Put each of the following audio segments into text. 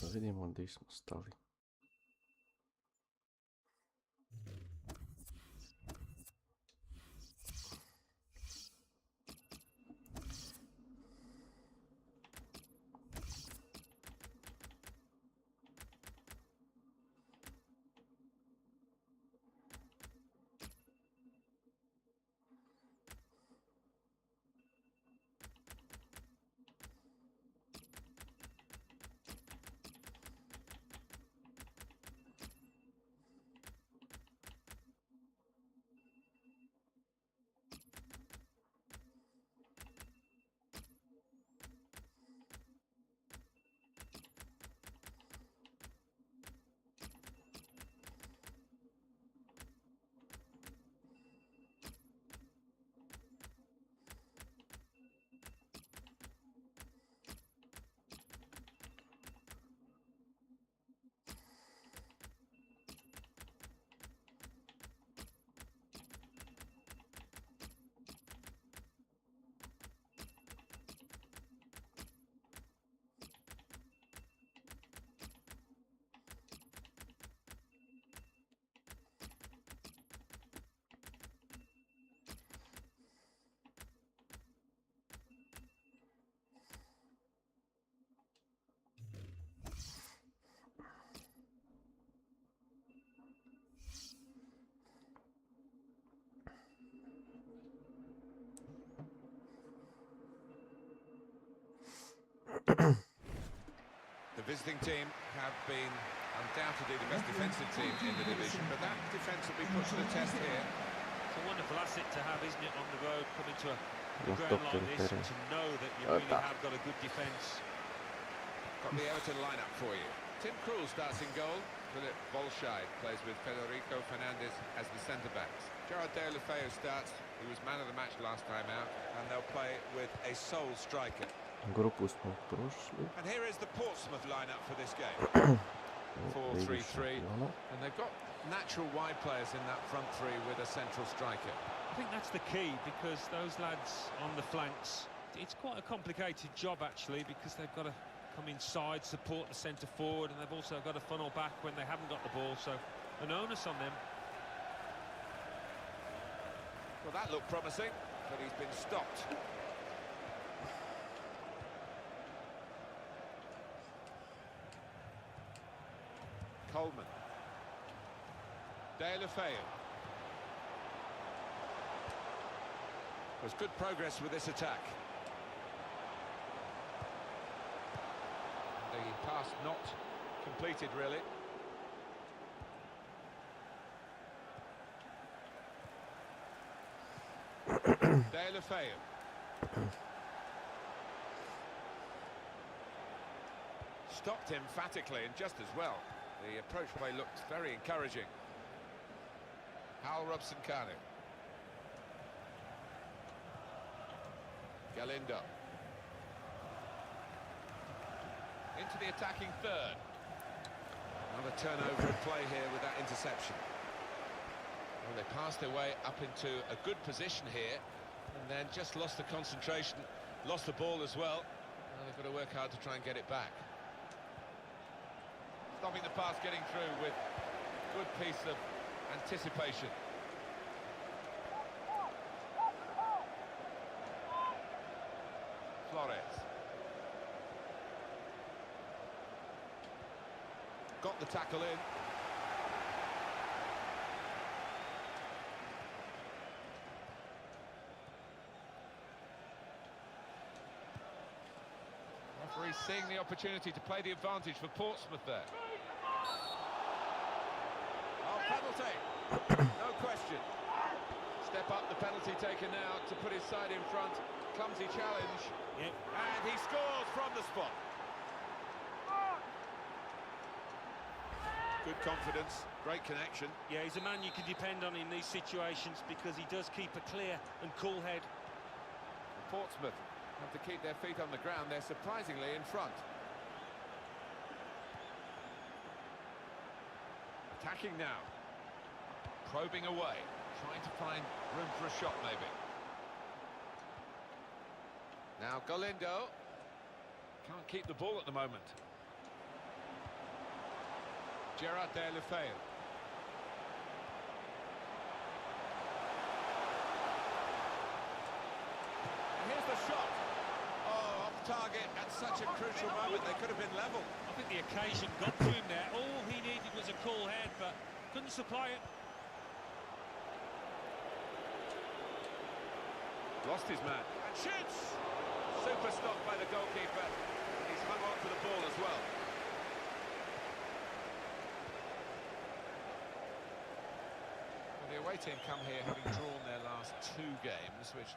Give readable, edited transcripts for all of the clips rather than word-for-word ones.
Da vidimo gdje smo stali. The visiting team have been undoubtedly the best defensive team in the division, but that defence will be put to the test here. It's a wonderful asset to have, isn't it, on the road, coming to a ground like this, and to know that you really have got a good defence. Got the Everton lineup for you. Tim Krul starts in goal. Philip Bolscheid plays with Federico Fernandez as the centre-backs. Gerard Deulofeu starts, who was man of the match last time out, and they'll play with a sole striker. Grupu smo prošli. And here is the Portsmouth lineup for this game. 4-3-3, and they've got natural wide players in that front three with a central striker. I think that's the key, because those lads on the flanks, it's quite a complicated job actually, because they've got to come inside, support the centre forward, and they've also got to funnel back when they haven't got the ball, so an onus on them. Well, that looked promising, but he's been stopped. Coleman. Deulofeu. There's good progress with this attack. The pass not completed, really. Deulofeu. Stopped emphatically and just as well. The approach play looked very encouraging. Hal Robson-Kanu. Galindo. Into the attacking third. Another turnover of play here with that interception. Well, they passed their way up into a good position here, and then just lost the concentration, lost the ball as well. Now they've got to work hard to try and get it back. Stopping the pass getting through with a good piece of anticipation. Flores. Got the tackle in. Referee seeing the opportunity to play the advantage for Portsmouth there. Oh, penalty! No question. Step up, the penalty taken now to put his side in front. Clumsy challenge. Yep. And he scores from the spot. Good confidence, great connection. Yeah, he's a man you can depend on in these situations, because he does keep a clear and cool head. Portsmouth have to keep their feet on the ground. They're surprisingly in front. Attacking now. Probing away. Trying to find room for a shot, maybe. Now Galindo. Can't keep the ball at the moment. Dalje. Here's the shot. Oh, off target at such a crucial moment. They could have been level. I think the occasion got to him there. All he needed was a cool head, but couldn't supply it. Lost his man. And shoots! Super stop by the goalkeeper. He's hung on to the ball as well. Well, the away team come here having drawn their last 2 games, which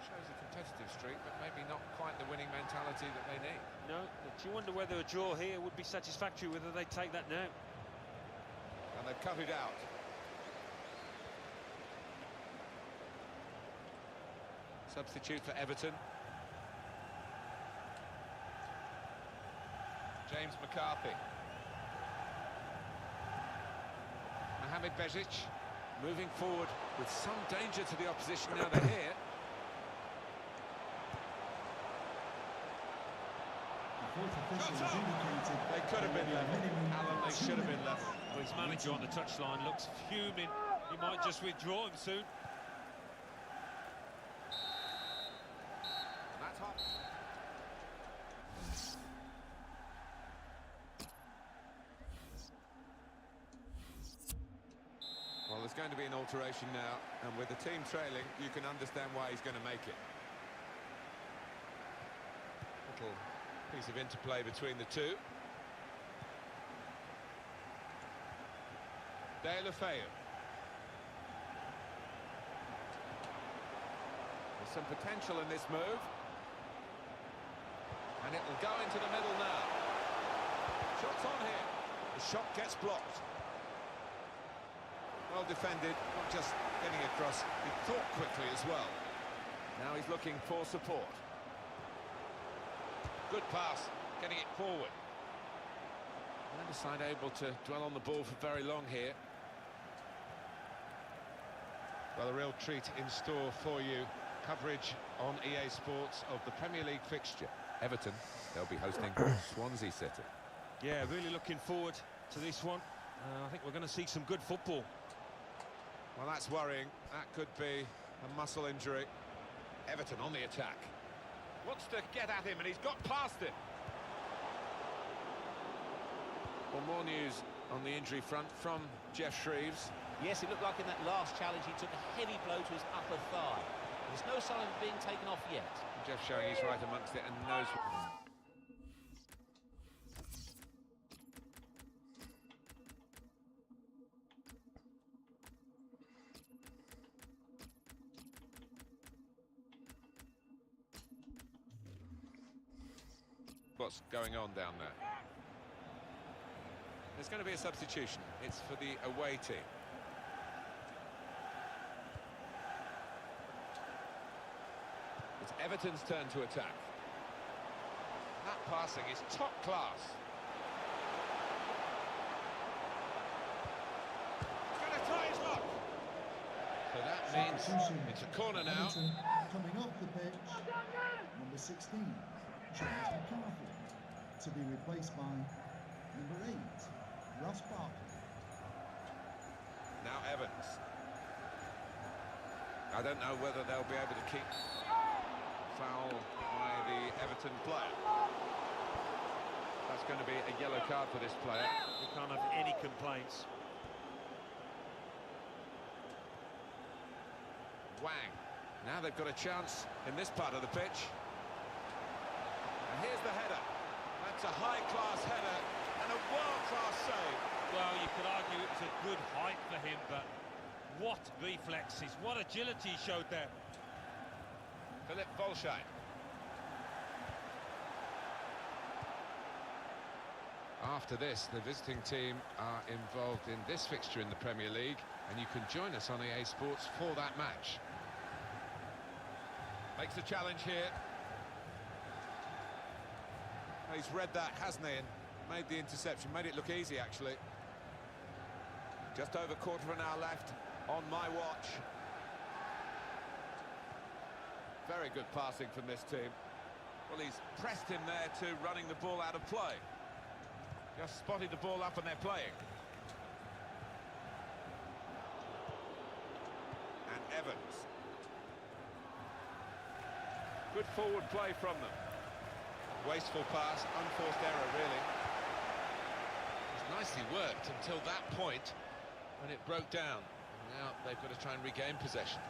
shows a competitive streak, but maybe not quite the winning mentality that they need. No, but you wonder whether a draw here would be satisfactory, whether they take that now. And they've cut it out. Substitute for Everton. James McCarthy. Mohamed Bezic moving forward with some danger to the opposition now they're here. They could have been level. Alan, they should have been level. Well, his manager on the touchline looks fuming. He might just withdraw him soon. That's hot. Well, there's going to be an alteration now, and with the team trailing, you can understand why he's going to make it. Little piece of interplay between the two. Dalje. There's some potential in this move. And it will go into the middle now. Shots on here. The shot gets blocked. Well defended, not just getting across, he thought quickly as well. Now he's looking for support. Good pass, getting it forward. Neither side able to dwell on the ball for very long here. Well, a real treat in store for you. Coverage on EA Sports of the Premier League fixture. Everton, they'll be hosting Swansea City. Yeah, really looking forward to this one. I think we're going to see some good football. Well, that's worrying. That could be a muscle injury. Everton on the attack. Wants to get at him, and he's got past him. Well, more news on the injury front from Jeff Shreves. Yes, it looked like in that last challenge he took a heavy blow to his upper thigh. There's no sign of it being taken off yet. Jeff showing he's right amongst it and knows... what's going on down there. There's going to be a substitution. It's for the away team. It's Everton's turn to attack. That passing is top class. He's going to try his luck. So that means it's a corner now. Coming off the pitch, number 16, James McCarthy, to be replaced by number 8, Ross Barkley. Now Evans. I don't know whether they'll be able to keep foul by the Everton player. That's going to be a yellow card for this player. We can't have any complaints. Wang. Now they've got a chance in this part of the pitch. And here's the header. That's a high-class header and a world-class save. Well, you could argue it was a good height for him, but what reflexes, what agility he showed there. Philip Volschein. After this, the visiting team are involved in this fixture in the Premier League, and you can join us on EA Sports for that match. Makes a challenge here. He's read that, hasn't he, and made the interception, made it look easy, actually. Just over quarter of an hour left on my watch. Very good passing from this team. Well, he's pressed him there to running the ball out of play. Just spotted the ball up and they're playing. Evans. Good forward play from them. Wasteful pass, unforced error, really. It was nicely worked until that point when it broke down. Now they've got to try and regain possession.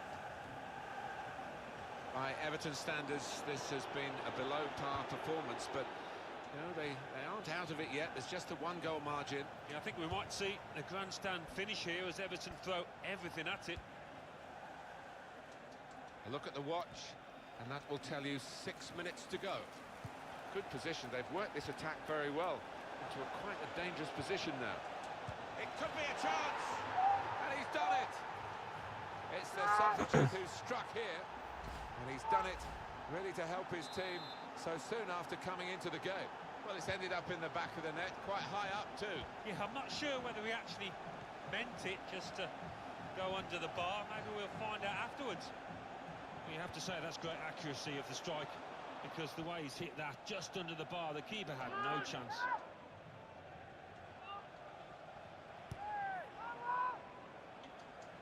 By Everton standards, this has been a below-par performance, but you know, they aren't out of it yet. There's just a one-goal margin. Yeah, I think we might see a grandstand finish here as Everton throw everything at it. A look at the watch, and that will tell you 6 minutes to go. Good position. They've worked this attack very well into quite a dangerous position now. It could be a chance, and he's done it. It's the substitute who's struck here, and he's done it really to help his team so soon after coming into the game. Well, it's ended up in the back of the net, quite high up too. Yeah, I'm not sure whether he actually meant it just to go under the bar. Maybe we'll find out afterwards. You have to say that's great accuracy of the strike, because the way he's hit that just under the bar, the keeper had no chance.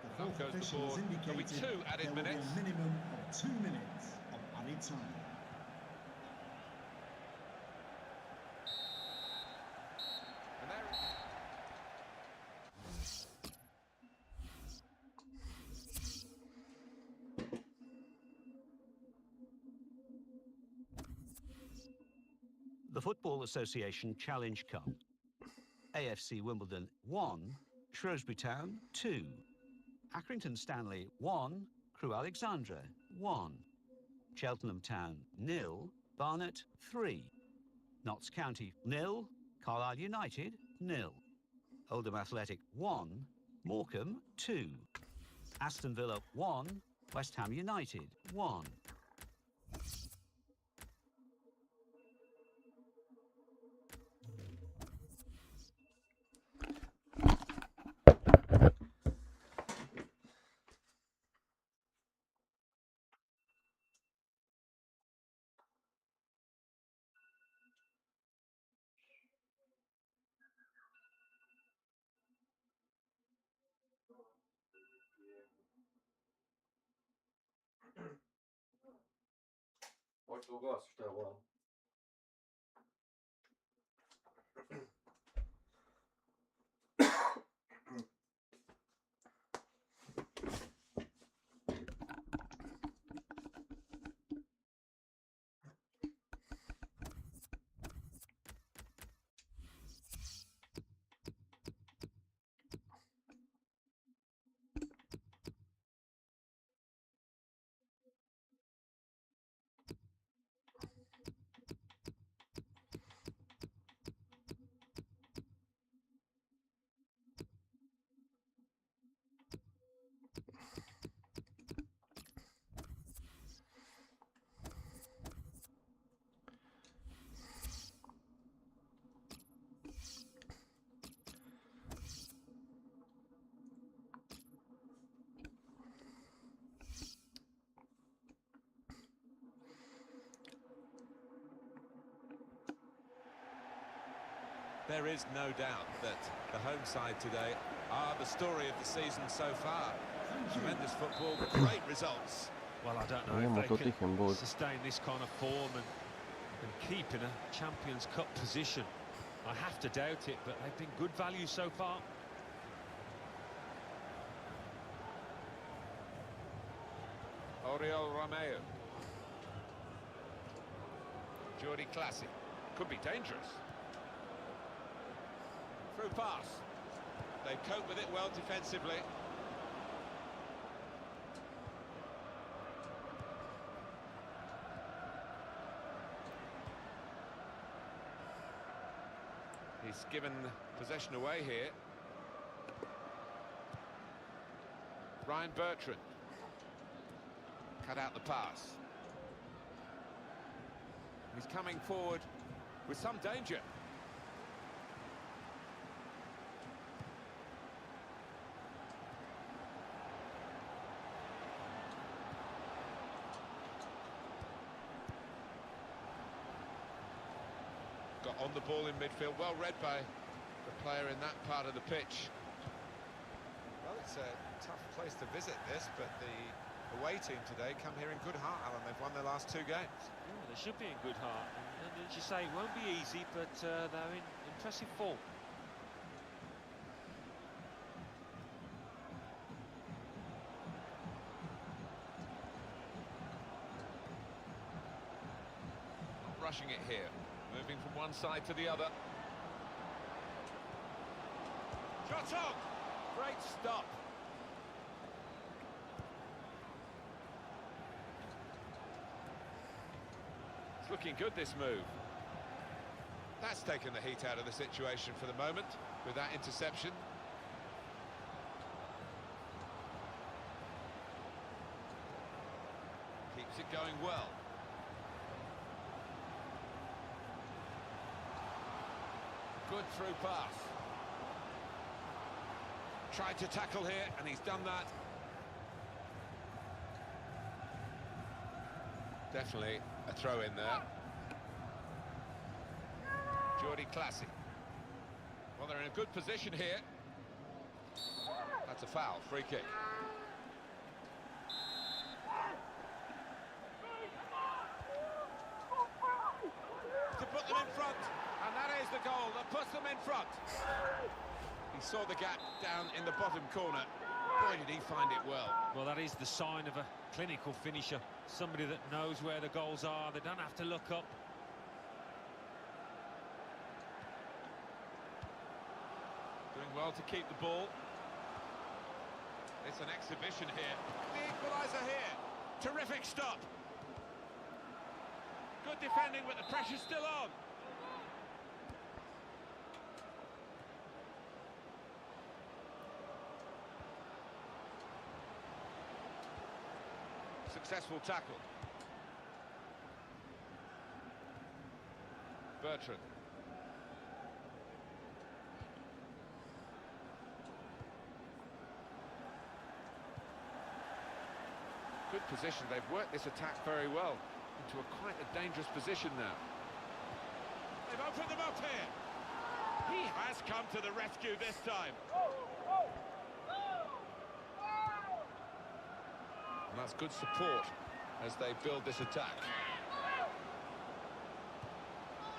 The fourth Up goes the official has board. There'll be indicated 2 added there will be minutes. a minimum of 2 minutes of added time. And there... The Football Association Challenge Cup. AFC Wimbledon 1, Shrewsbury Town 2, Accrington Stanley 1, Crewe Alexandra 1, Cheltenham Town 0, Barnet 3, Notts County 0, Carlisle United 0, Oldham Athletic 1, Morecambe 2, Aston Villa 1, West Ham United 1. Hoćete uglasiti šta je ovo? There is no doubt that the home side today are the story of the season so far. Tremendous football, great results. Well, I don't Idemo know if to they tihem can bod. sustain this kind of form and keep in a Champions Cup position. I have to doubt it, but they've been good value so far. Oriol Romeo. Jordi Classic. Could be dangerous. Through pass. They cope with it well defensively. He's given possession away here. Ryan Bertrand. Cut out the pass. He's coming forward with some danger. Got on the ball in midfield, well read by the player in that part of the pitch. Well, it's a tough place to visit this, but the away team today come here in good heart, Alan. They've won their last 2 games. Yeah, they should be in good heart. And as you say, it won't be easy, but they're in impressive form. Not rushing it here, moving from one side to the other. Shot on! Great stop. It's looking good, this move. That's taken the heat out of the situation for the moment with that interception. Keeps it going well. Good through pass. Tried to tackle here, and he's done that. Definitely a throw in there. Jordi Classy. Well, they're in a good position here. That's a foul, free kick. To put them in front, and that is the goal that puts them in front. He saw the gap down in the bottom corner. Boy, did he find it well. Well, that is the sign of a clinical finisher. Somebody that knows where the goals are. They don't have to look up. Doing well to keep the ball. It's an exhibition here. The equaliser here. Terrific stop. Good defending, but the pressure's still on. Successful tackle. Bertrand. Good position. They've worked this attack very well into quite a dangerous position now. They've opened them up here. He has come to the rescue this time. And that's good support as they build this attack.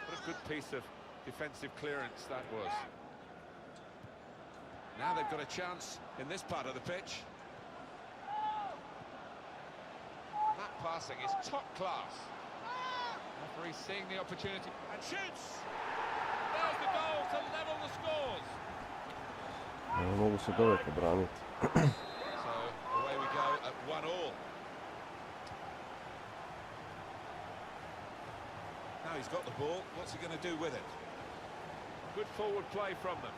What a good piece of defensive clearance that was. Now they've got a chance in this part of the pitch. That passing is top class. Referee seeing the opportunity and shoots! There's the goal to level the scores. Mogu se dovek obraniti. So away we go at 1-1. Now he's got the ball. What's he going to do with it? Good forward play from them.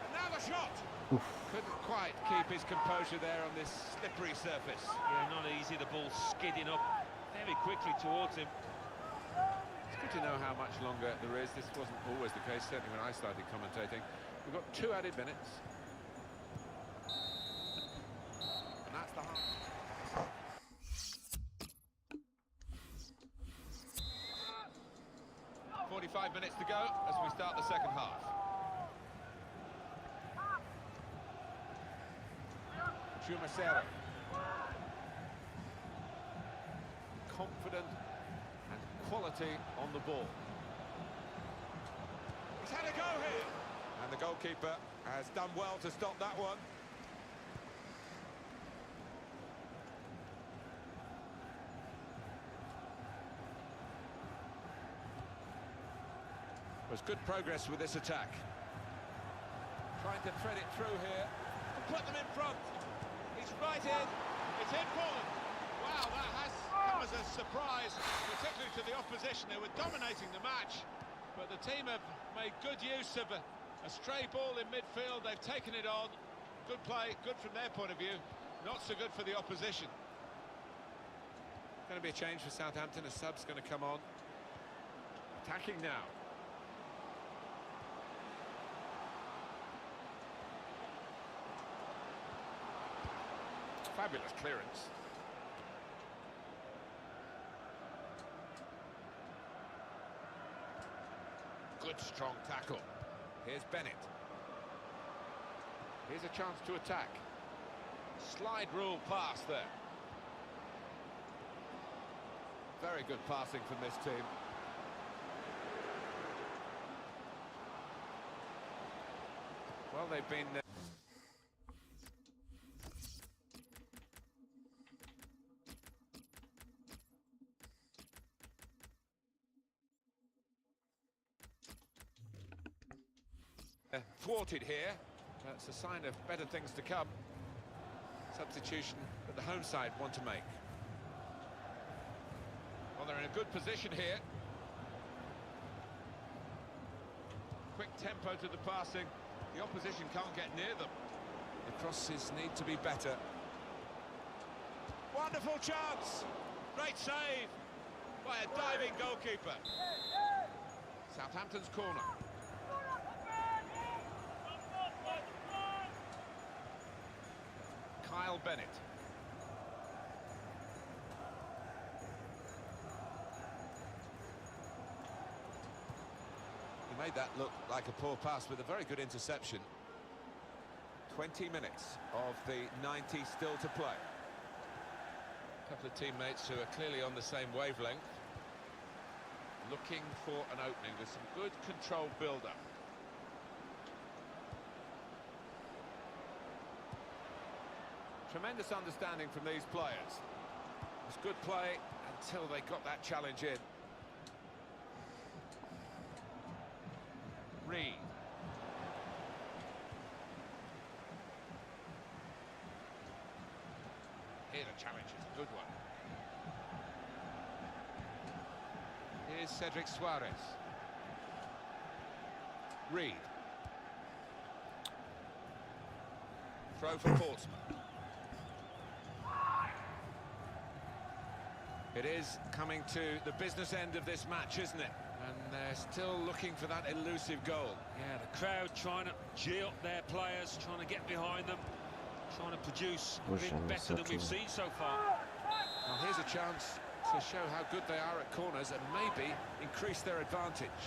And now the shot! Oof. Couldn't quite keep his composure there on this slippery surface. Yeah, not easy. The ball skidding up very quickly towards him. It's good to know how much longer there is. This wasn't always the case, certainly when I started commentating. We've got 2 added minutes. And that's the half. .45 minutes to go as we start the second half. Chumacero. Confident and quality on the ball. He's had a go here. And the goalkeeper has done well to stop that one. There's good progress with this attack. Trying to thread it through here and put them in front. He's right in. It's in for them. Wow, that has come as a surprise, particularly to the opposition. They were dominating the match, but the team have made good use of a stray ball in midfield. They've taken it on. Good play, good from their point of view. Not so good for the opposition. Going to be a change for Southampton. A sub's going to come on. Attacking now. Fabulous clearance. Good strong tackle. Here's Bennett. Here's a chance to attack. Slide rule pass there. Very good passing from this team. Well, they've been... thwarted here. That's a sign of better things to come. Substitution that the home side want to make. Well, they're in a good position here. Quick tempo to the passing. The opposition can't get near them. The crosses need to be better. Wonderful chance! Great save by a diving goalkeeper. Southampton's corner. Kyle Bennett. He made that look like a poor pass with a very good interception. 20 minutes of the 90 still to play. A couple of teammates who are clearly on the same wavelength. Looking for an opening with some good controlled build-up. Tremendous understanding from these players. It was good play until they got that challenge in. Reed. Here the challenge is a good one. Here's Cedric Suarez. Reed. Throw for Portsmouth. It is coming to the business end of this match, isn't it? And they're still looking for that elusive goal. Yeah, the crowd trying to G up their players, trying to get behind them, trying to produce a bit better than we've seen so far. Well, here's a chance to show how good they are at corners and maybe increase their advantage.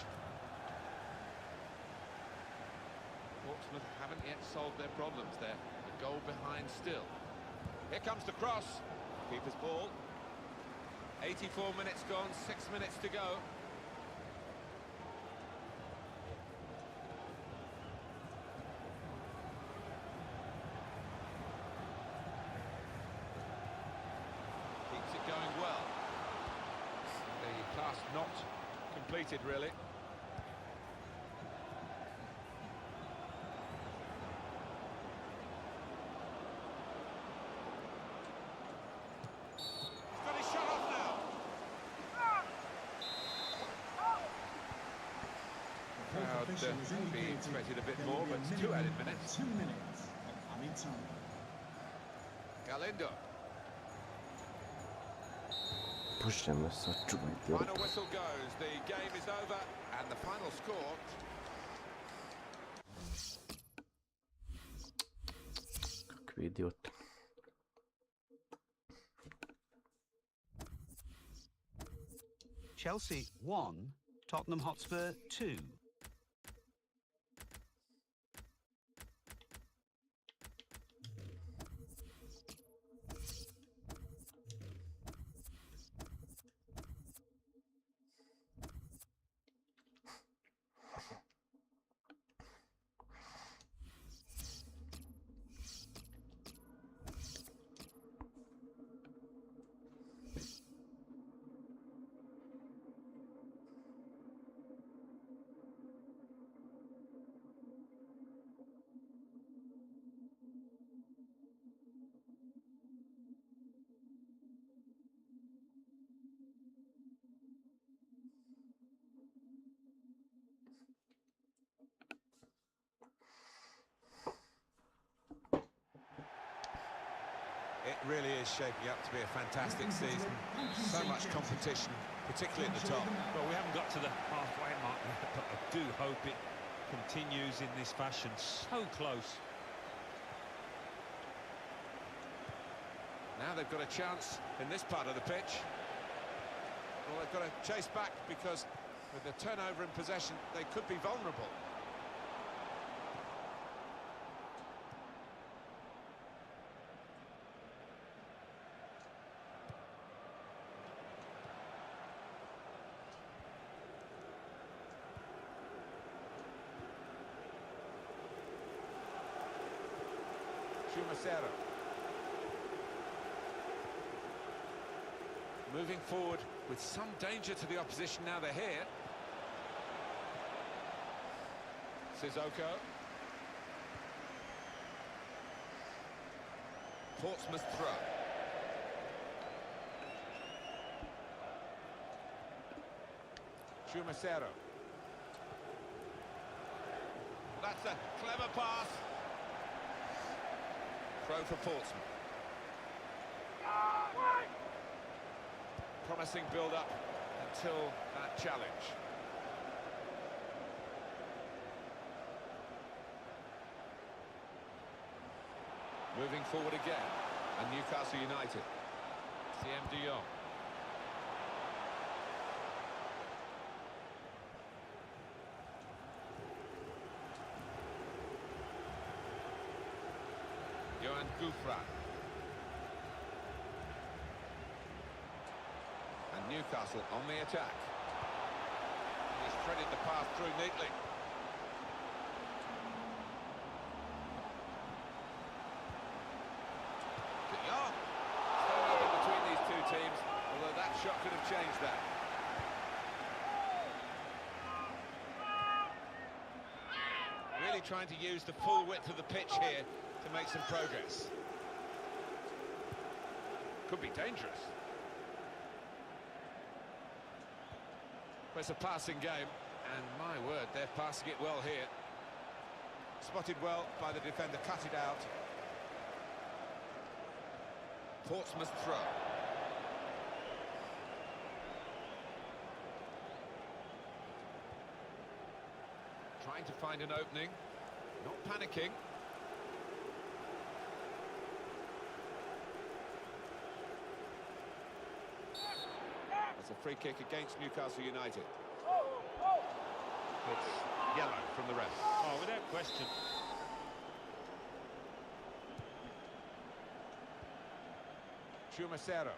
Portsmouth haven't yet solved their problems there. The goal behind still. Here comes the cross. Keeper's ball. 84 minutes gone, 6 minutes to go. Keeps it going well. The pass not completed, really. Be expected a bit more, but it's 2 added minutes. 2 minutes of added time. Galindo. Pušćemo sačuvajte. Final whistle goes. The game is over, and the final score. Kakvi idioti. Chelsea 1, Tottenham Hotspur 2. It really is shaping up to be a fantastic season. So much competition, particularly at the top. Well, we haven't got to the halfway mark yet, but I do hope it continues in this fashion. So close. Now they've got a chance in this part of the pitch. Well, they've got to chase back because with the turnover in possession, they could be vulnerable. Chumacero. Moving forward with some danger to the opposition now they're here. Sissoko. Portsmouth throw. Chumacero. That's a clever pass. Throw for Portsmouth. Promising build-up until that challenge. Moving forward again, and Newcastle United. CM de Jong. Johan Gouffran. And Newcastle on the attack. He's threaded the path through neatly. De Jong. Still nothing between these two teams, although that shot could have changed that. Really trying to use the full width of the pitch here to make some progress. Could be dangerous. But it's a passing game, and my word, they're passing it well here. Spotted well by the defender, cut it out. Portsmouth throw. Trying to find an opening, not panicking. That's a free kick against Newcastle United. It's yellow from the ref. Oh, without question. Chumacero.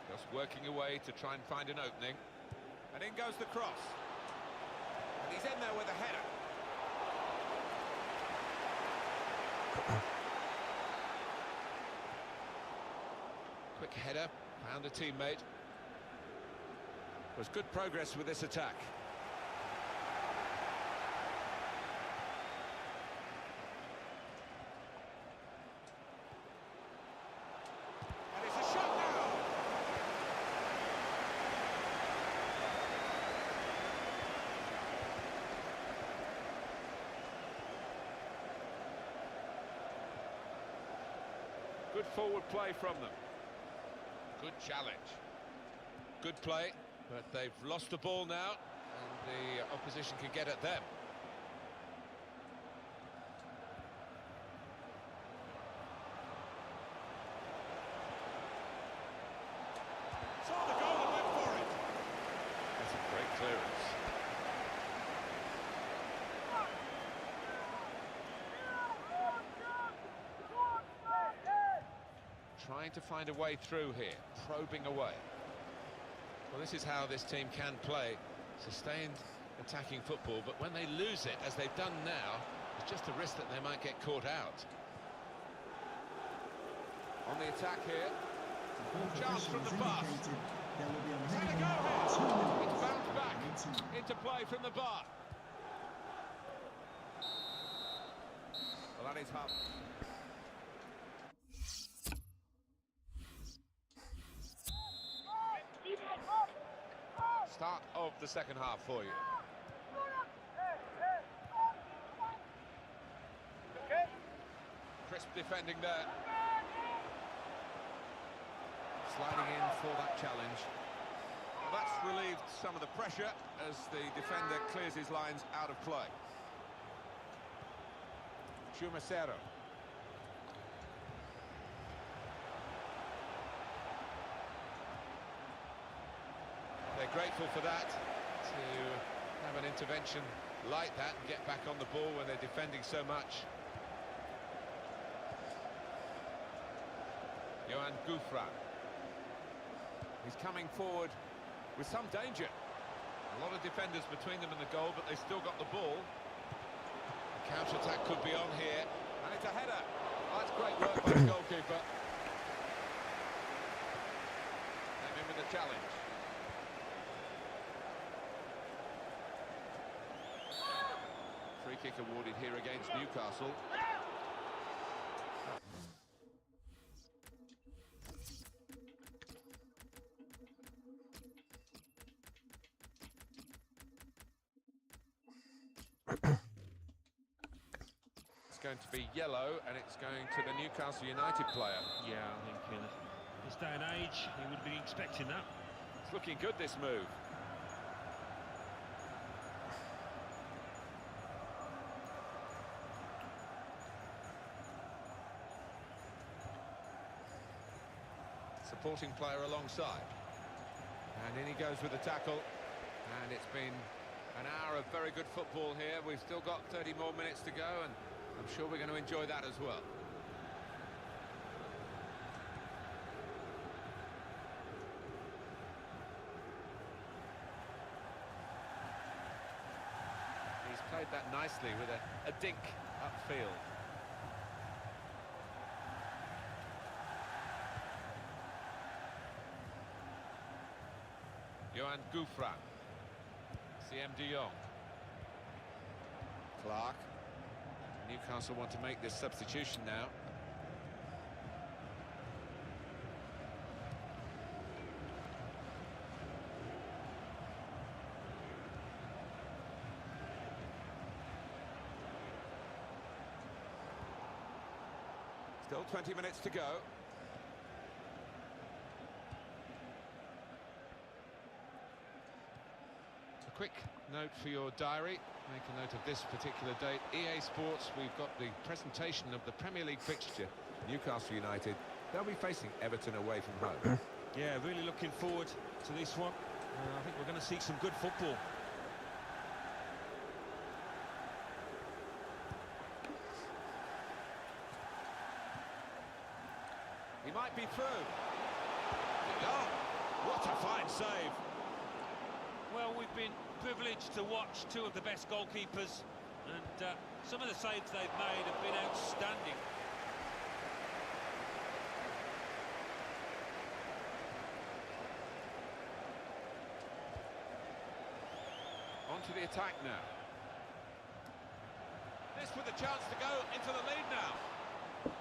Just working away to try and find an opening. And in goes the cross. And he's in there with a header. Quick header, found a teammate. Was good progress with this attack. And it's a shot now! Good forward play from them. Good challenge. Good play, but they've lost the ball now, and the opposition can get at them. Saw the goal and went for it. That's a great clearance. Trying to find a way through here, probing away. Well, this is how this team can play, sustained attacking football, but when they lose it, as they've done now, there's just a risk that they might get caught out. On the attack here, chance from the pass. Is that a go here? It's bounced back into play from the bar. Well, that is half. Start of the second half for you. Crisp defending there. Sliding in for that challenge. Well, that's relieved some of the pressure as the defender clears his lines out of play. Chumacero. They're grateful for that, to have an intervention like that and get back on the ball when they're defending so much. Johan Gouffran. He's coming forward with some danger. A lot of defenders between them and the goal, but they still got the ball. The counter-attack could be on here, And it's a header. Oh, that's great work by the goalkeeper. Came in with the challenge. Free kick awarded here against Newcastle. It's going to be yellow, and it's going to the Newcastle United player. Yeah, I think in this day and age, he would be expecting that. It's looking good, this move. Supporting player alongside. And in he goes with the tackle. And it's been an hour of very good football here. We've still got 30 more minutes to go, and I'm sure we're going to enjoy that as well. He's played that nicely with a dink upfield. Johan Gouffran. CM de Jong. Clark. Newcastle want to make this substitution now. Still 20 minutes to go. A quick note for your diary. Make a note of this particular date. EA Sports, we've got the presentation of the Premier League fixture. Newcastle United, they'll be facing Everton away from home. Yeah, really looking forward to this one. I think we're going to see some good football. He might be through. Oh, what a fine save. Well, we've been privileged to watch two of the best goalkeepers, and some of the saves they've made have been outstanding. On to the attack now. This with a chance to go into the lead now.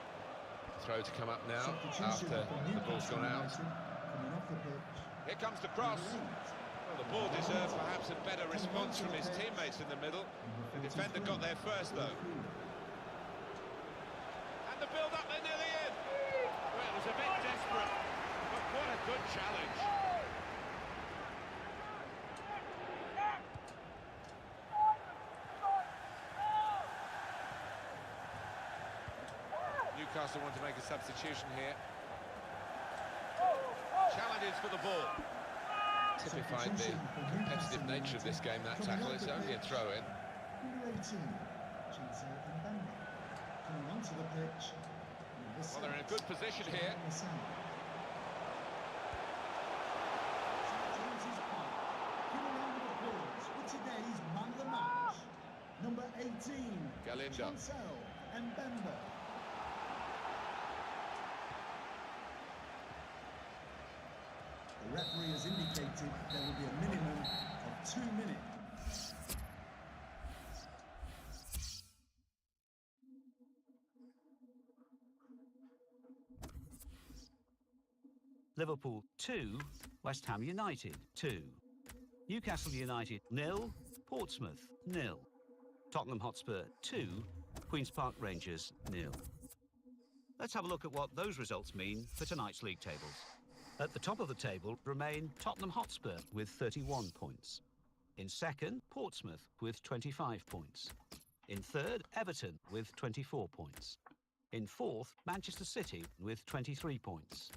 Throw to come up now after the ball's gone out. Here comes the cross. Well, the ball deserved perhaps a better response from his teammates in the middle. The defender got there first, though. And the build-up, they're nearly in. Well, it was a bit desperate, but what a good challenge. Newcastle want to make a substitution here. Challenges for the ball. Typified the competitive nature of this game, that tackle. It's only a throw-in. Well, they're in a good position here. Number 18, Galindo. and Mbemba. The referee has indicated there will be a minimum of 2 minutes. Liverpool 2, West Ham United 2. Newcastle United 0, Portsmouth 0. Tottenham Hotspur 2, Queen's Park Rangers 0. Let's have a look at what those results mean for tonight's league tables. At the top of the table remain Tottenham Hotspur with 31 points. In second, Portsmouth with 25 points. In third, Everton with 24 points. In fourth, Manchester City with 23 points.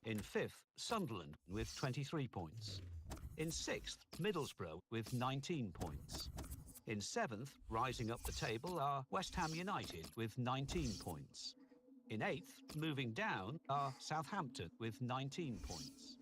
In fifth, Sunderland with 23 points. In sixth, Middlesbrough with 19 points. In seventh, rising up the table, are West Ham United with 19 points. In eighth, moving down, are Southampton with 19 points.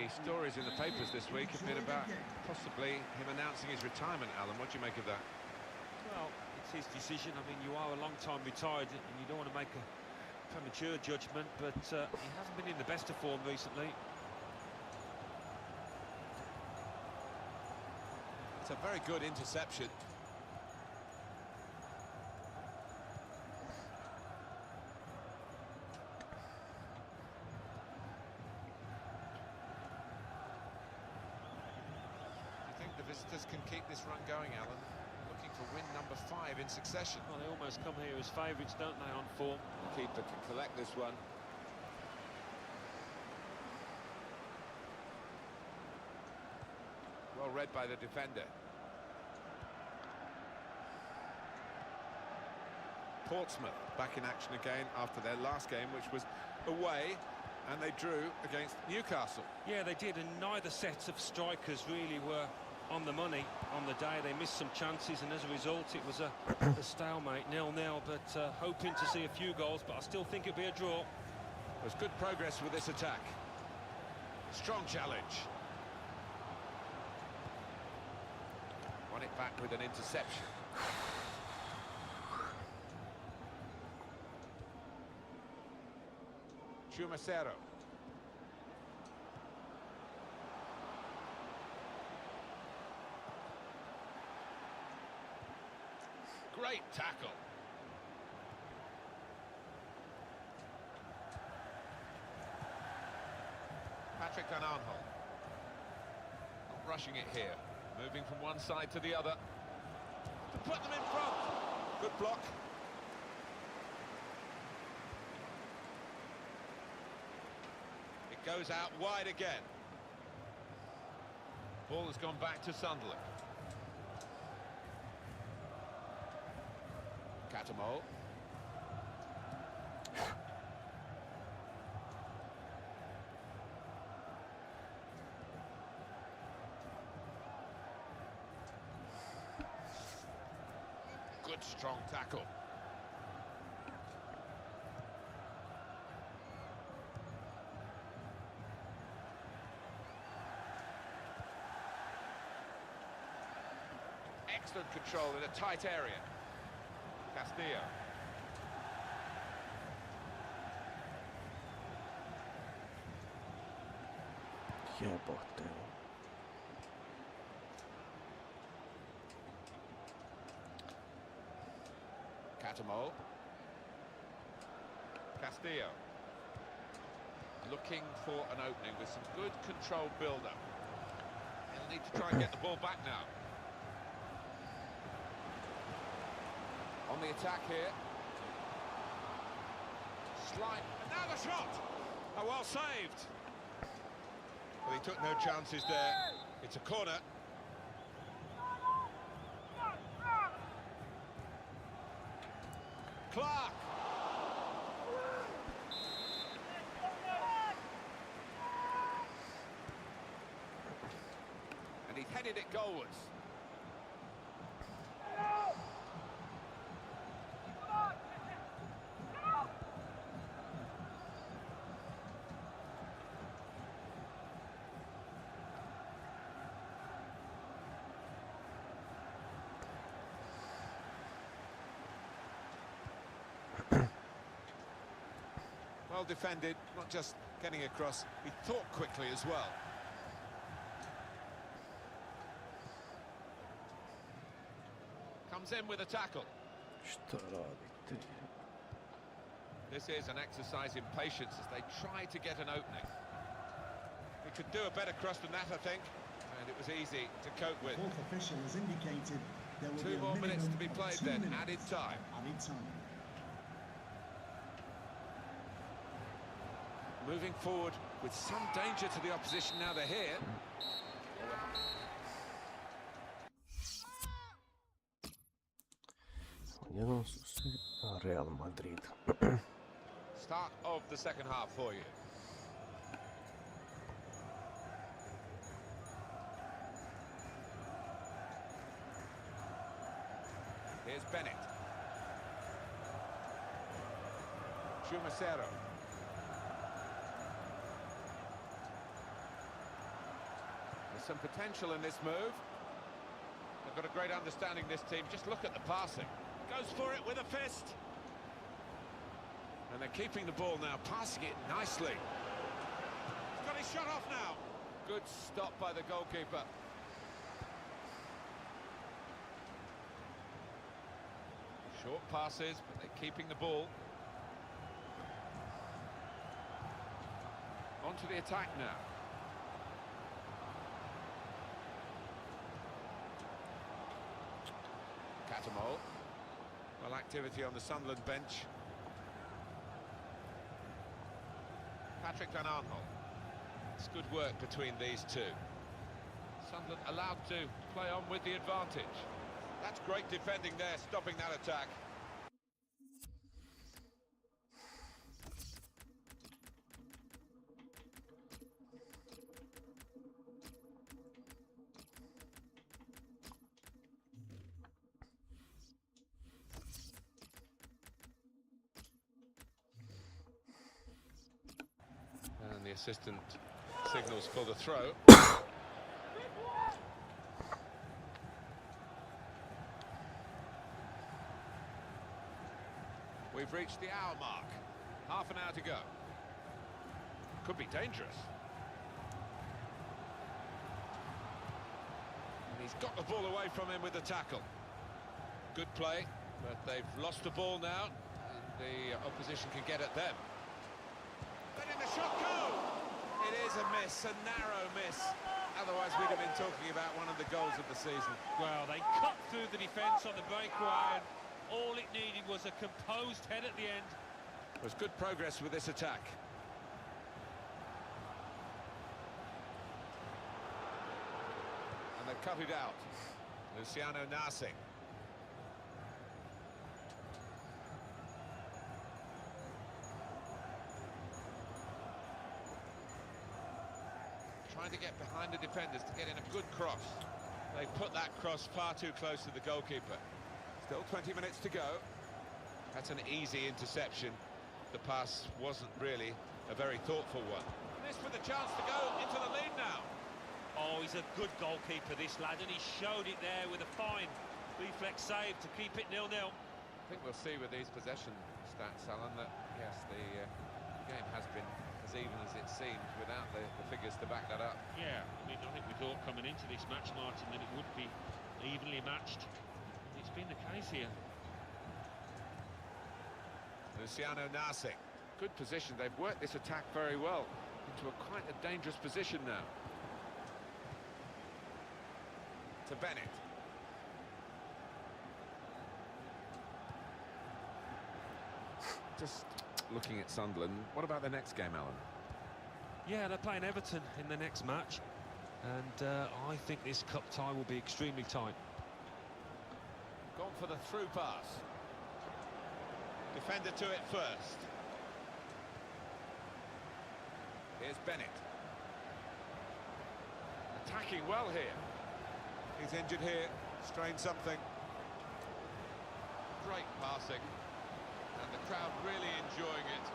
stories in the papers this week have been about possibly him announcing his retirement, Alan. What do you make of that? Well, it's his decision. I mean, you are a long time retired and you don't want to make a premature judgment, but he hasn't been in the best of form recently. It's a very good interception. Visitors can keep this run going, Alan. Looking for win number 5 in succession. Well, they almost come here as favourites, don't they, on form? The keeper can collect this one. Well read by the defender. Portsmouth back in action again after their last game, which was away, and they drew against Newcastle. Yeah, they did, and neither set of strikers really were on the money on the day. They missed some chances, and as a result it was a stalemate, 0-0, but hoping to see a few goals, but I still think it'll be a draw. There's good progress with this attack. Strong challenge. Won it back with an interception. Chumacero. Great tackle. Patrick Van Aanholt. Not rushing it here. Moving from one side to the other. To put them in front. Good block. It goes out wide again. Ball has gone back to Sunderland. Catamo. Good strong tackle. Excellent control in a tight area. Castillo. Jebote. Catamo. Castillo. Looking for an opening with some good controlled build-up. He'll need to try and get the ball back now. On the attack here. Slide. And now the shot! Oh, well saved. Well, he took no chances there. It's a corner. Clark. And he headed it goalwards. Well defended, not just getting across, he thought quickly as well. Comes in with a tackle. Šta radite? This is an exercise in patience as they try to get an opening. He could do a better cross than that, I think, and it was easy to cope with. The fourth official has indicated there will 2 be a more minutes to minimum be of played 2 then, minutes added time. Added time. Moving forward with some danger to the opposition now they're here. Jedan su svi Real Madrid. Start of the second half for you. Here's Bennett. Chumacero. There's some potential in this move. They've got a great understanding, this team. Just look at the passing. Goes for it with a fist. And they're keeping the ball now, passing it nicely. He's got his shot off now. Good stop by the goalkeeper. Short passes, but they're keeping the ball. On to the attack now. Catamol. Well, activity on the Sunderland bench. Patrick Van Arnholt. It's good work between these two. Sunderland allowed to play on with the advantage. That's great defending there, stopping that attack. And the assistant signals for the throw. We've reached the hour mark. Half an hour to go. Could be dangerous. And he's got the ball away from him with the tackle. Good play, but they've lost the ball now, and the opposition can get at them. Letting the shot go! It is a miss, a narrow miss. Otherwise, we'd have been talking about one of the goals of the season. Well, they cut through the defence on the breakaway, and all it needed was a composed head at the end. It was good progress with this attack. And they cut it out. Luciano Narsing. Trying to get behind the defenders to get in a good cross. They put that cross far too close to the goalkeeper. Still 20 minutes to go. That's an easy interception. The pass wasn't really a very thoughtful one. This with a chance to go into the lead now. Oh, he's a good goalkeeper, this lad, and he showed it there with a fine reflex save to keep it 0-0. I think we'll see with these possession stats, Alan, that yes, the game has been as even as it seemed without the figures to back that up. Yeah, I mean, I think we thought coming into this match, Martin, that it would be evenly matched. It's been the case here. Luciano Narsing. Good position. They've worked this attack very well into quite a dangerous position now. To Bennett. Just looking at Sunderland, what about the next game, Alan? Yeah, they're playing Everton in the next match, and I think this cup tie will be extremely tight. Gone for the through pass. Defender to it first. Here's Bennett. Attacking well here. He's injured here, strained something. Great passing. And the crowd really enjoying it.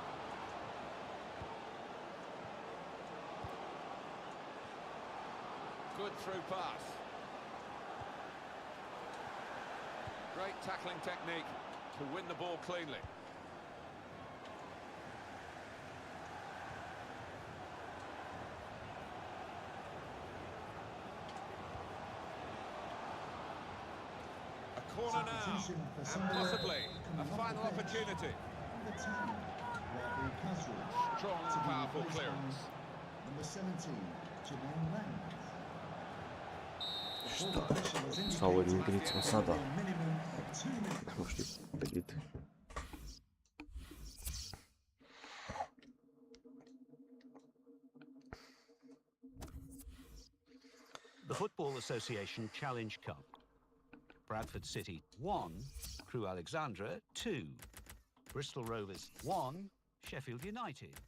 Good through pass. Great tackling technique to win the ball cleanly. A corner now, and possibly a final opportunity. Strong, powerful clearance. Number 17, Jermaine Lang. Šta? Sa ovim igricom sada? Ne možeš ti vidjeti. The Football Association Challenge Cup. Bradford City 1, Crewe Alexandra 2, Bristol Rovers 1, Sheffield United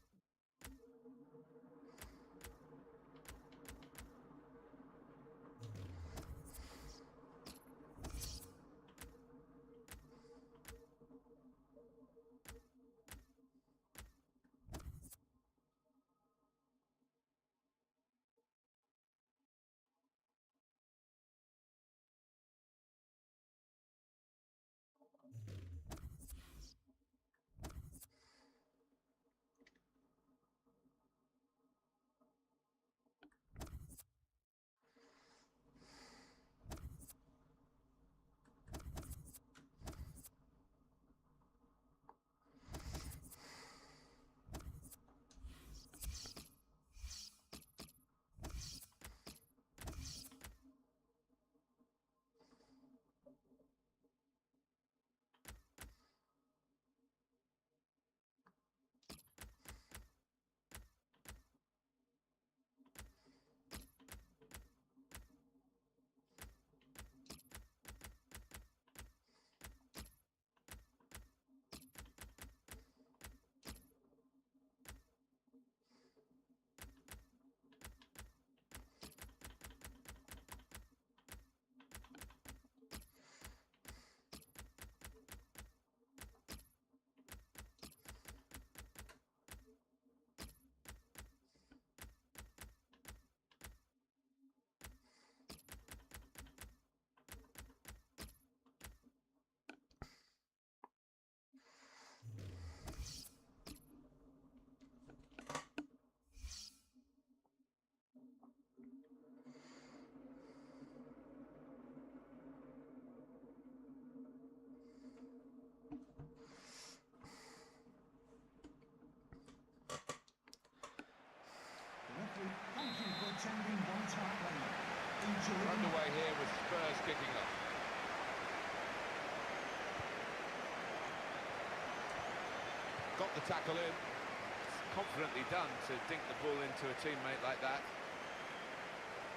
the tackle in. It's confidently done to dink the ball into a teammate like that.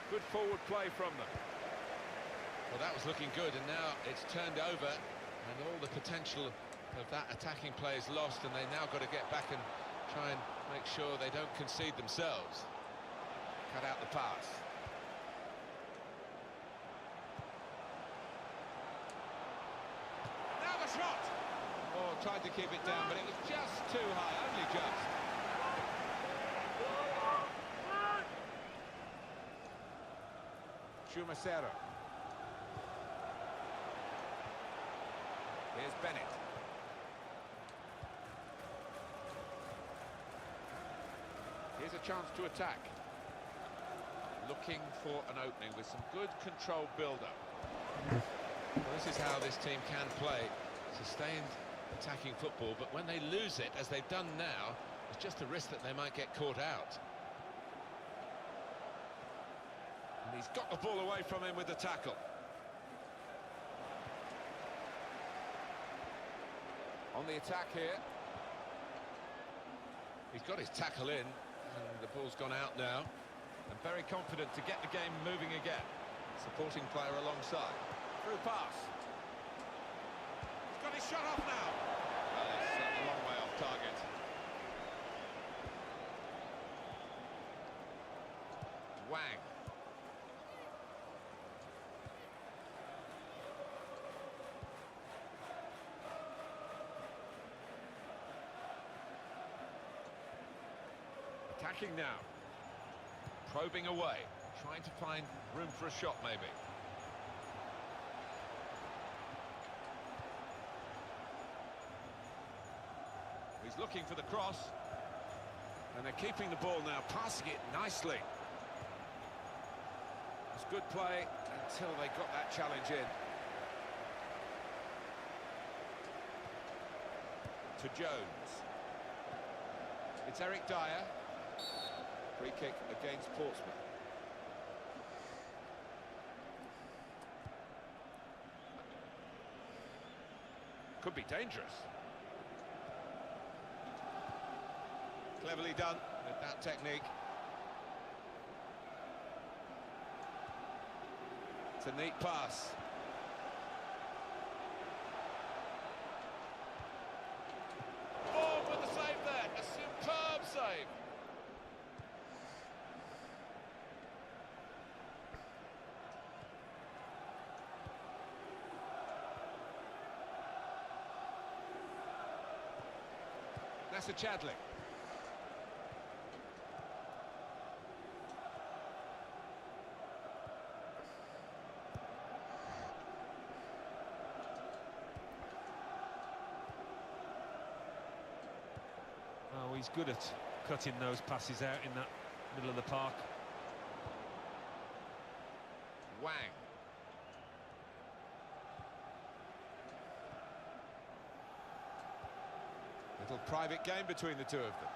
Good forward play from them. Well, that was looking good, and now it's turned over, and all the potential of that attacking play is lost, and they now got to get back and try and make sure they don't concede themselves. Cut out the pass. Now the shot! Oh, tried to keep it down, but it was just too high, only just. Chumacero. Here's Bennett. Here's a chance to attack. Looking for an opening with some good controlled build-up. Well, this is how this team can play. Sustained attacking football, but when they lose it, as they've done now, it's just a risk that they might get caught out. And he's got the ball away from him with the tackle. On the attack here. He's got his tackle in, and the ball's gone out now. And very confident to get the game moving again. Supporting player alongside. Through pass. He's got his shot off now. Well, it's a long way off target. Wang. Attacking now. Probing away. Trying to find room for a shot, maybe. He's looking for the cross. And they're keeping the ball now, passing it nicely. It's good play until they got that challenge in. To Jones. It's Eric Dyer. Free kick against Portsmouth. Could be dangerous. Cleverly done with that technique. It's a neat pass. Oh, with the save there. A superb save. That's a Chadley. Oh, he's good at cutting those passes out in that middle of the park. Wang. Little private game between the two of them.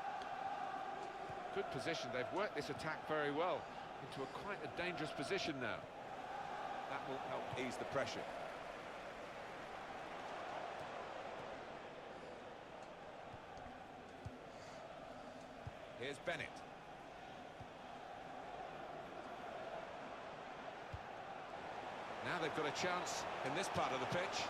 Good position. They've worked this attack very well into quite a dangerous position now. That will help ease the pressure. Here's Bennett. Now they've got a chance in this part of the pitch.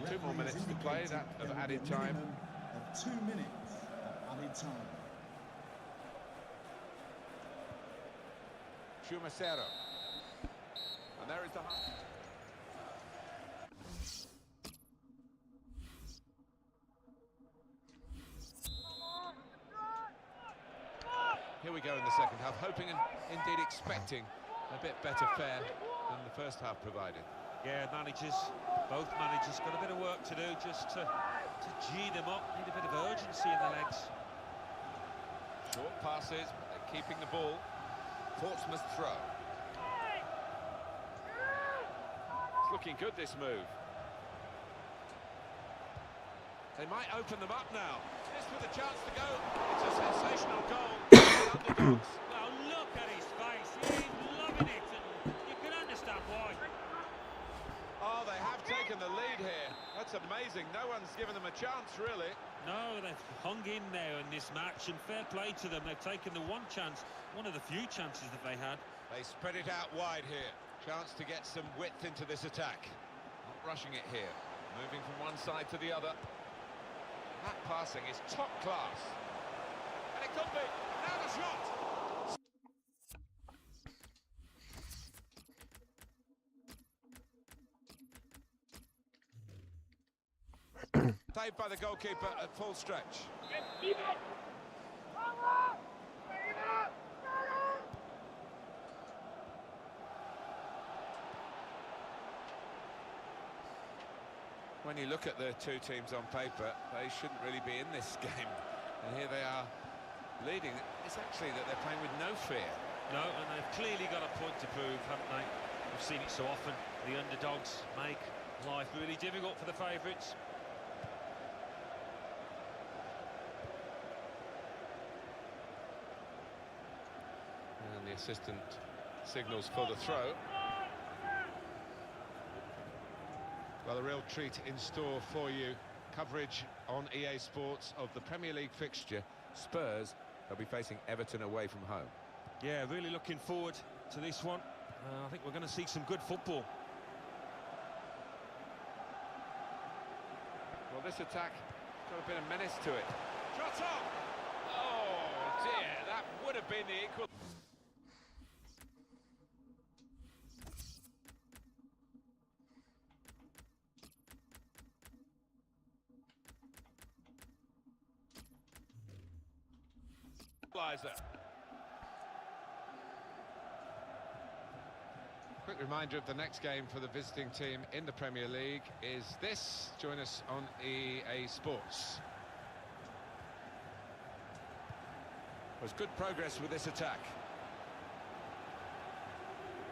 2 more minutes to play, that of added time. Of 2 minutes of added time. Chumacero. And there is the... Here we go in the second half, hoping and indeed expecting a bit better fare than the first half provided. Yeah, both managers got a bit of work to do just to G them up. Need a bit of urgency in the legs. Short passes, but they're keeping the ball. Portsmouth throw. It's looking good, this move. They might open them up now. This with a chance to go. It's a sensational goal. Well, look at his face. He's loving it, and you can understand amazing. No one's given them a chance, really. No, they've hung in there in this match, and fair play to them. They've taken the one chance, one of the few chances that they had. They spread it out wide here. Chance to get some width into this attack. Not rushing it here. Moving from one side to the other. That passing is top class. And it could be. Now the shot! Saved by the goalkeeper at full stretch. When you look at the two teams on paper, they shouldn't really be in this game. And here they are leading. It's actually that they're playing with no fear. No, and they've clearly got a point to prove, haven't they? We've seen it so often. The underdogs make life really difficult for the favourites. And the assistant signals for the throw. Well, a real treat in store for you. Coverage on EA Sports of the Premier League fixture. Spurs, they'll be facing Everton away from home. Yeah, really looking forward to this one. I think we're going to see some good football. Well, this attack has got a bit of menace to it. Shot on! Oh, dear, that would have been the equal. Quick reminder of the next game for the visiting team in the Premier League is this. Join us on EA Sports. There's good progress with this attack.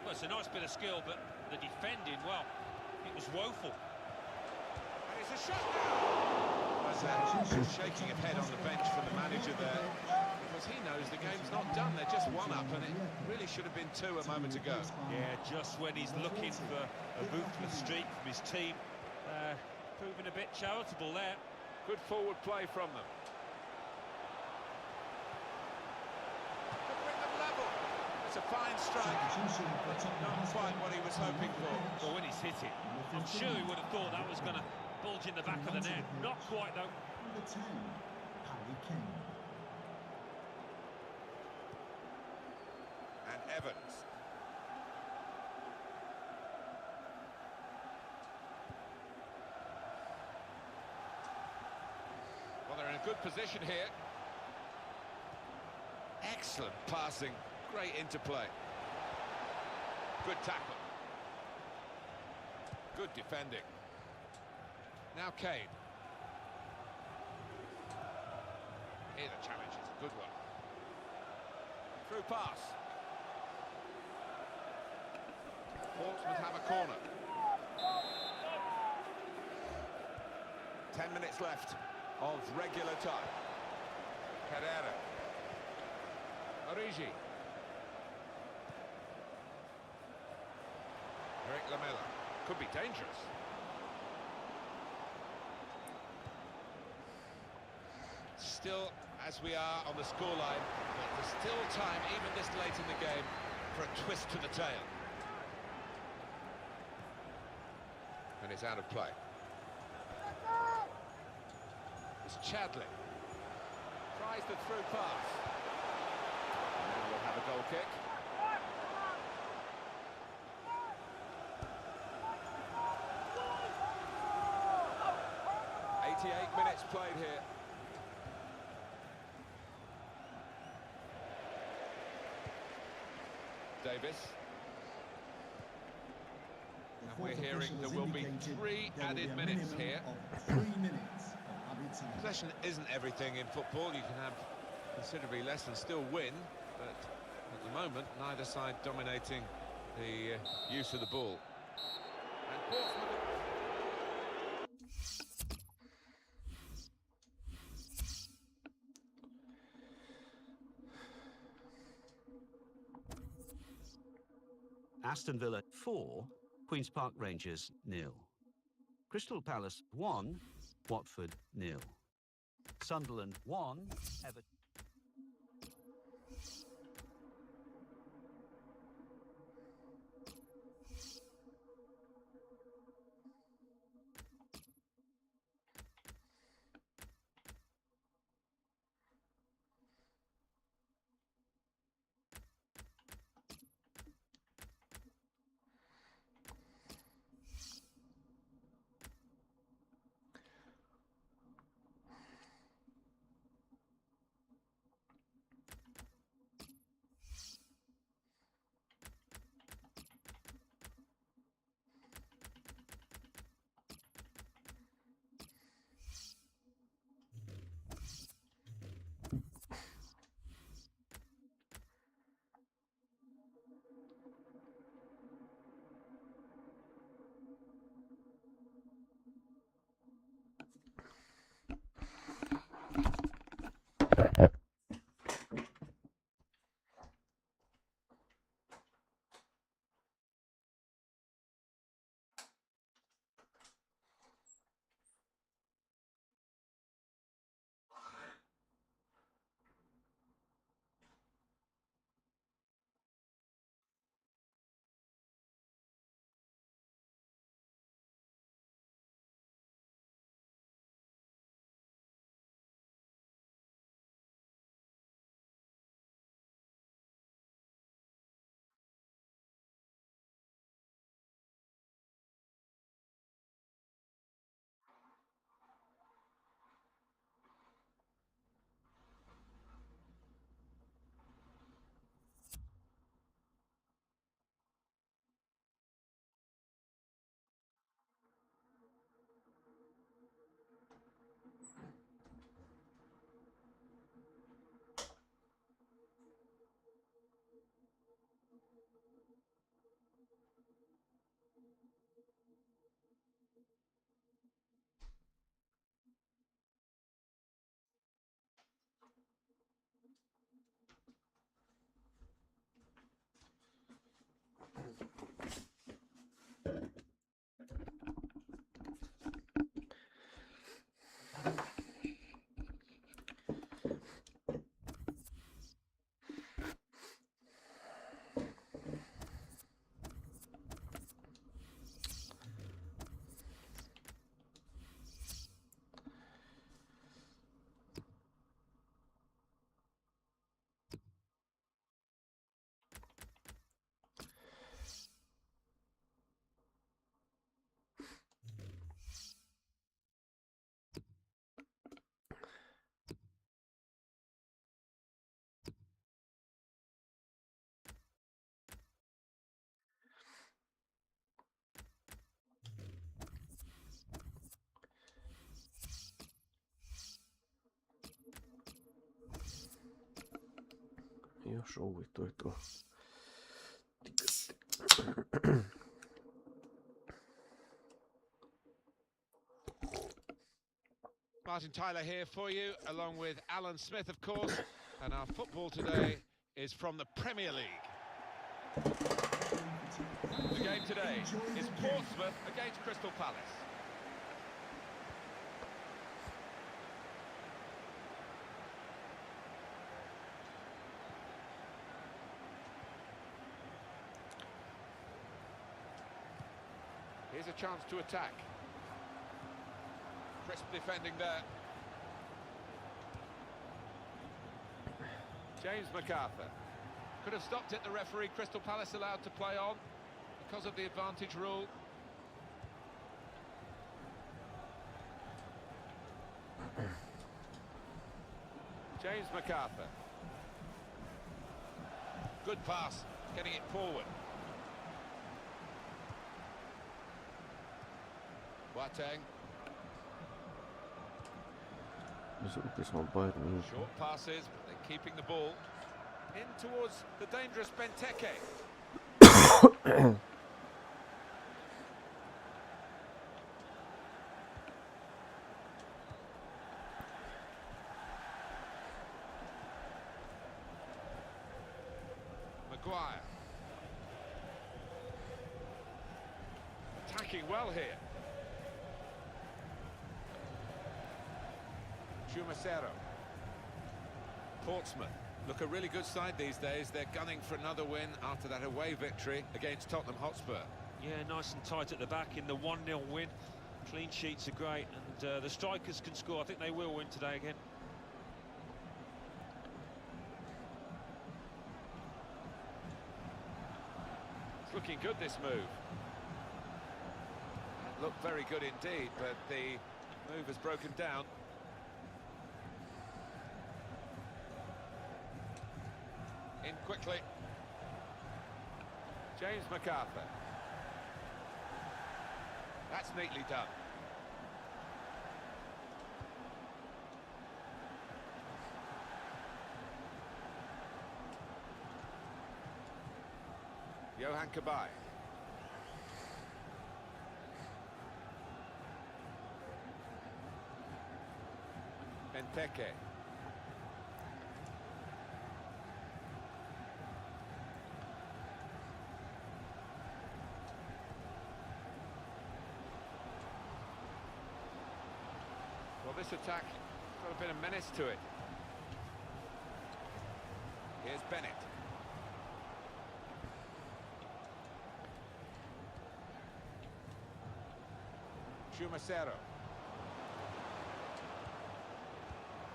Well, it's a nice bit of skill, but the defending, well, it was woeful. And it's a shot now! There's a shaking of head on the bench from the manager there, because he knows the game's not done. They're just one up, and it really should have been two a moment ago. Yeah, just when he's looking for a ruthless streak from his team, proving a bit charitable there. Good forward play from them. Could bring them level. It's a fine strike, but not quite what he was hoping for. But when he's hit it, I'm sure he would have thought that was going to bulge in the back of the net. Not quite, though. Number 10, Harry Kane. And Evans. Well, they're in a good position here. Excellent passing, great interplay. Good tackle. Good defending. Now Kane. Here the challenge is a good one. Through pass. Portsmouth have a corner. 10 minutes left of regular time. Herrera. Origi. Eric Lamela. Could be dangerous. Still, as we are on the scoreline, but there's still time, even this late in the game, for a twist to the tail. And it's out of play. It's Chadley. Tries the through pass. Now we'll have a goal kick. Minutes played here. Davis. And we're hearing there will be 3 added minutes here. 3 minutes of added time. Possession isn't everything in football. You can have considerably less and still win, but at the moment, neither side dominating the use of the ball. And Portsmouth. Aston Villa 4, Queen's Park Rangers 0. Crystal Palace 1, Watford 0. Sunderland 1, Everton. Još ovo i to je to. Martin Tyler here for you, along with Alan Smith, of course, and our football today is from the Premier League. The game today is Portsmouth against Crystal Palace. Here's a chance to attack. Crisp defending there. James MacArthur. Could have stopped it, the referee. Crystal Palace allowed to play on because of the advantage rule. James MacArthur. Good pass, getting it forward. Boateng. Short passes, but they're keeping the ball. In towards the dangerous Benteke. Maguire. Attacking well here. Chumacero. Portsmouth look a really good side these days. They're gunning for another win after that away victory against Tottenham Hotspur. Yeah, nice and tight at the back in the 1-0 win. Clean sheets are great, and the strikers can score. I think they will win today again. It's looking good, this move. Looked very good indeed, but the move has broken down. In quickly. James MacArthur. That's neatly done. Johan Cabaye. Benteke. Well, this attack got a bit of menace to it. Here's Bennett. Chumacero.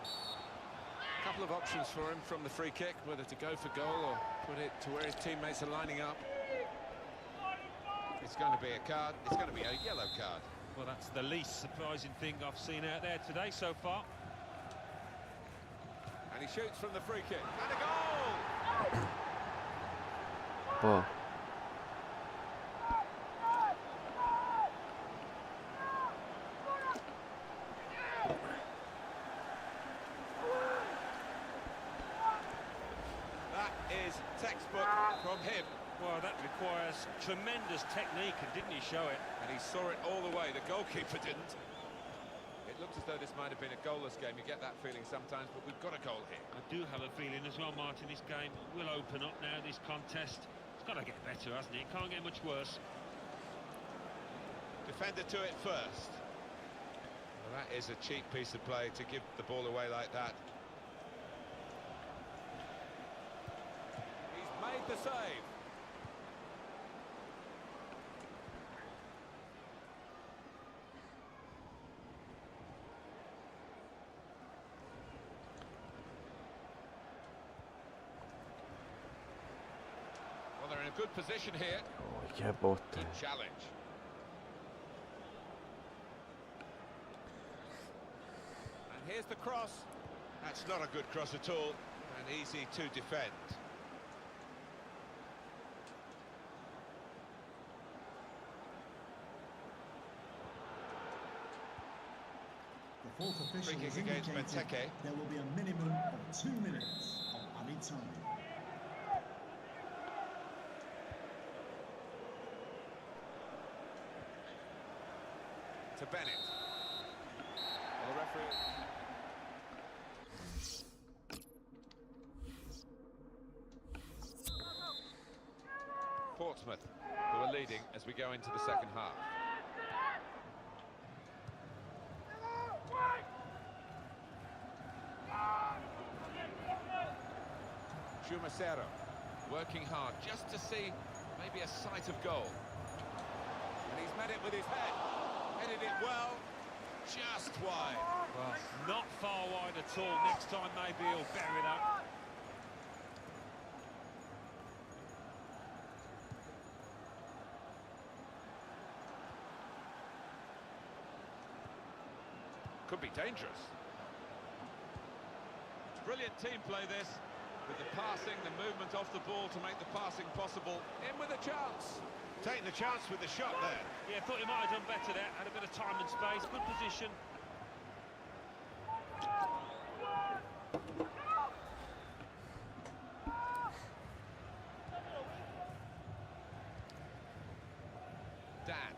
A couple of options for him from the free kick, whether to go for goal or put it to where his teammates are lining up. It's going to be a card. It's going to be a yellow card. Well, that's the least surprising thing I've seen out there today so far. And he shoots from the free kick. And a goal! Oh. That is textbook from him. Well, that requires tremendous technique, and didn't he show it? And he saw it all the way. The goalkeeper didn't. It looked as though this might have been a goalless game. You get that feeling sometimes, but we've got a goal here. I do have a feeling as well, Martin, this game will open up now, this contest. It's got to get better, hasn't it? It can't get much worse. Defender to it first. Well, that is a cheap piece of play to give the ball away like that. He's made the save. Well, they're in a good position here. Oh, jebote. Good challenge. And here's the cross. That's not a good cross at all, and easy to defend. The fourth official Free has kick against indicated Benteke. there will be a minimum of 2 minutes of added time. To Bennett. Well, the referee... Portsmouth, who are leading as we go into the second half. Chumacero, working hard just to see maybe a sight of goal. And he's met it with his head. Headed it well, just wide. Well, not far wide at all. Next time maybe he'll bury that. Could be dangerous. Brilliant team play this, with the passing, the movement off the ball to make the passing possible. In with a chance. Taking the chance with the shot there. Yeah, thought he might have done better there. Had a bit of time and space. Good position. Dan.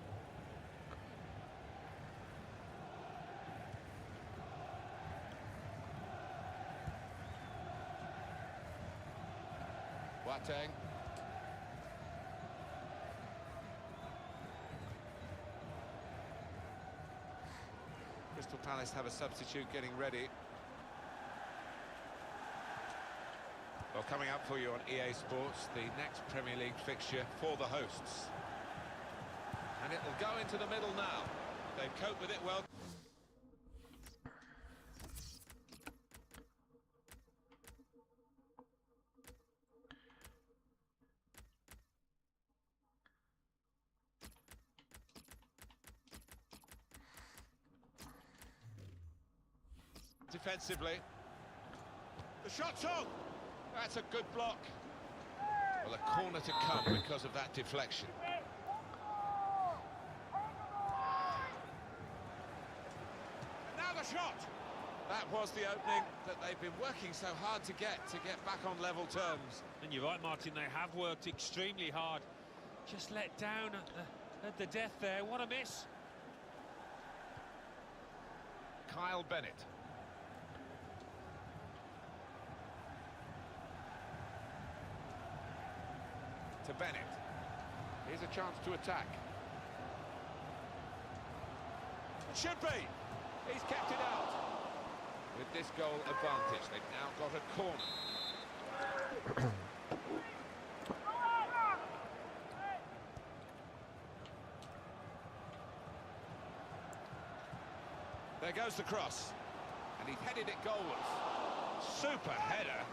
Boateng. Crystal Palace have a substitute getting ready. Well, coming up for you on EA Sports, the next Premier League fixture for the hosts. And it'll go into the middle now. They've coped with it well. Defensively. The shot's on! That's a good block. Well, a corner to come because of that deflection. And now the shot! That was the opening that they've been working so hard to get back on level terms. And you're right, Martin, they have worked extremely hard. Just let down at the death there. What a miss. Kyle Bennett. To Bennett. Here's a chance to attack. It should be. He's kept it out. With this goal advantage, they've now got a corner. There goes the cross. And he's headed it goalwards. Super header,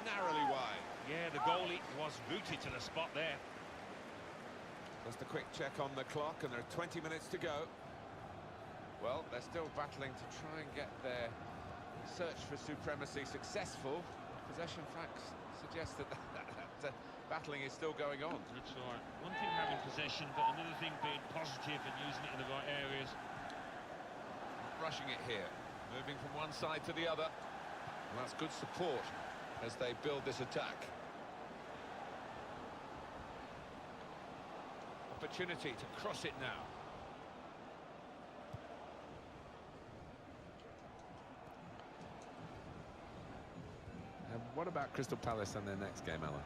narrowly wide. Yeah, the goalie was rooted to the spot there. Just a quick check on the clock, and there are 20 minutes to go. Well, they're still battling to try and get their search for supremacy successful. Possession facts suggest that battling is still going on. That's right. One thing having possession, but another thing being positive and using it in the right areas. Not rushing it here. Moving from one side to the other. And that's good support as they build this attack. Opportunity to cross it now. And what about Crystal Palace and their next game, Alan?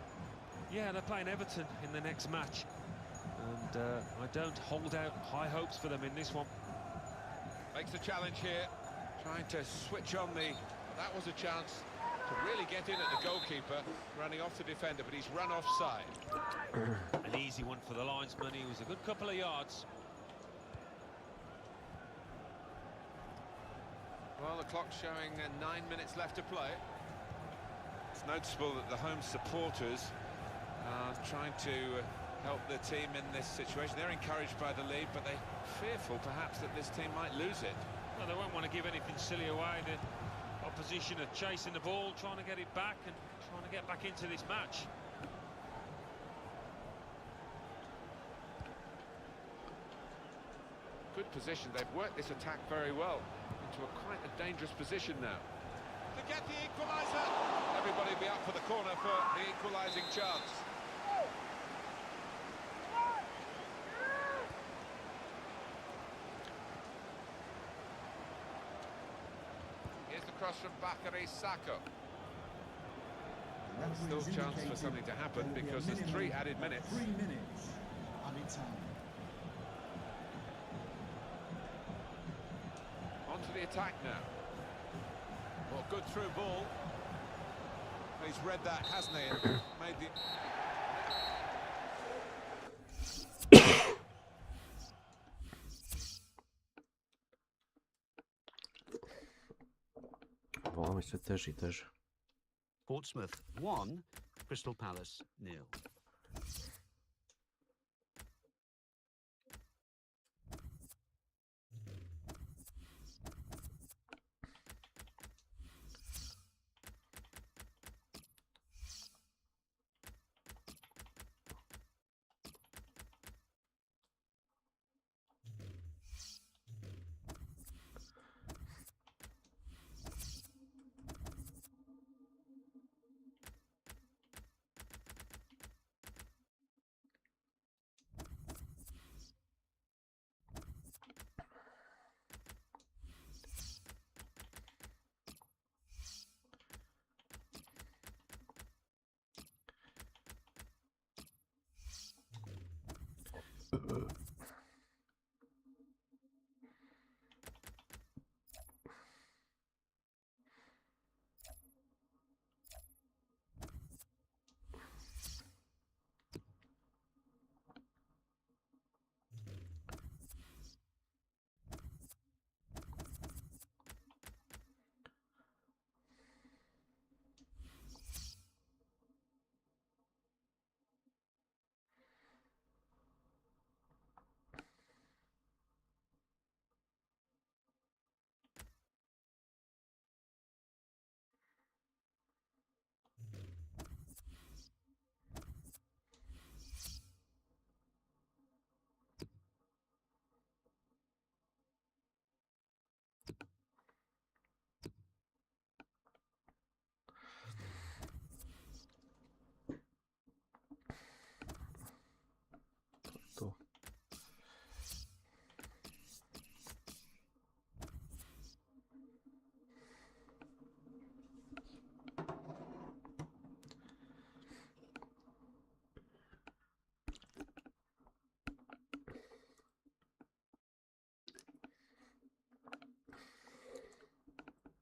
Yeah, they're playing Everton in the next match. And I don't hold out high hopes for them in this one. Makes the challenge here. Trying to switch on the... That was a chance to really get in at the goalkeeper, running off the defender, but he's run offside. An easy one for the linesman. He was a good couple of yards. Well, the clock's showing 9 minutes left to play. It's noticeable that the home supporters are trying to help the team in this situation. They're encouraged by the lead, but they're fearful perhaps that this team might lose it. Well, they won't want to give anything silly away. The opposition are chasing the ball, trying to get it back and trying to get back into this match. Good position. They've worked this attack very well into quite a dangerous position now. To get the equaliser. Everybody be up for the corner for the equalising chance. Here's the cross from Bakary Sakho. Still a chance for something to happen because there's 3 added minutes. 3 minutes added time. Onto the attack now. Well, good through ball. He's read that, hasn't he? And made the... Ovo mi sve teže i teže. Portsmouth 1, Crystal Palace 0.